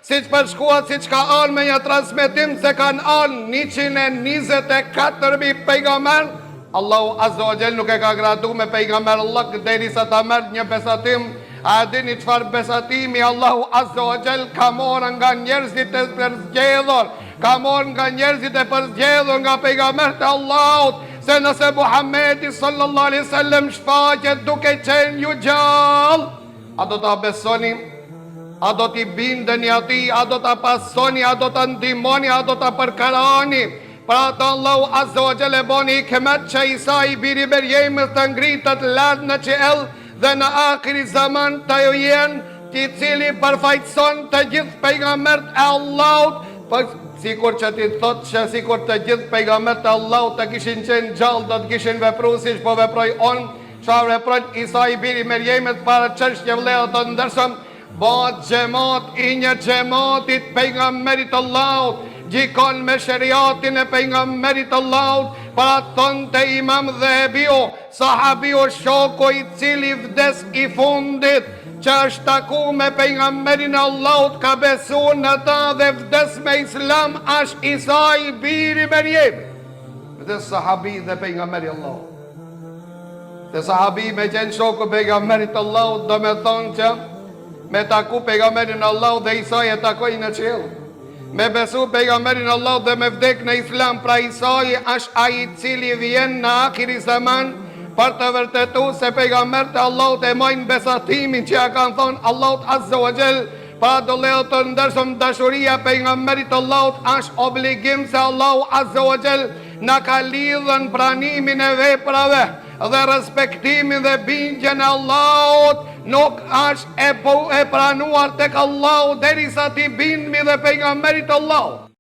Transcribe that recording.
si që përshkuat si që ka anë me një transmitim se kanë anë 124.000 pejgamber, Allahu Azza wa Jall nuk e ka gradu me pejgamber Allah deri sa ta merr një besatim. A dini çfarë besatimi Allahu Azza wa Jall ka marrë nga njerëzit e përzgjedhur, ka marrë nga njerëzit e përzgjedhur nga pejgambert e Allahut, se nëse Muhamedi sallallahu alaihi wasallam shfaqet duke qenë ju gjallë, a do ta besoni? A do t'i bindeni ati? A do t'a pasoni? A do t'a ndihmoni? A do t'a përkarani? Pra të Allahu Azza wa Jall e boni hikmet që Isa i biri Merjemës të ngritet lart në qiell dhe në akhiri zaman të ju jenë ti cili përfaqëson të gjithë pejgambert e Allahut, sikur që ti thot që sikur të gjithë pejgambert e Allahut të kishin qenë gjallë, do të kishin vepruar siç po veproj unë, çfarë veproi Isa i biri Merjemës para çështje vëllezër të ndershëm, bëhet xhamat i një xhamatit pejgamberit Allahut, gjikon me shariatin e pejgamberit Allahut, para thonë të Imam Dhehebiu, sahabiu shoku i cili vdes i fundit, që është taku me pejgamberin Allahut, ka besu në ta dhe vdes me Islam, është Isa i biri Merjemës. Vdes sahabi dhe pejgamberi Allahut. Dhe sahabi me qenë shoku pejgamberit Allahut, do me thonë që me taku pejgamberin Allahut dhe Isa e takoi në qiell. Me besu pejgamberin Allah dhe me vdek në Islam, pra Isai është ai cili vjen në akhiri zaman për të vërtetu se pejgambert e Allahut e mojnë besatimin që ja kanë thonë Allahut Azza wa Jall. Pra do lejo të ndërshëm dashuria pejgamberit Allahut është obligim se Allahu Azza wa Jall na ka lidhën pranimin e veprave dhe respektimin dhe bindjen e Allahut nuk është e pranuar tek Allahu derisa ti bindemi dhe pejgamberit Allahut.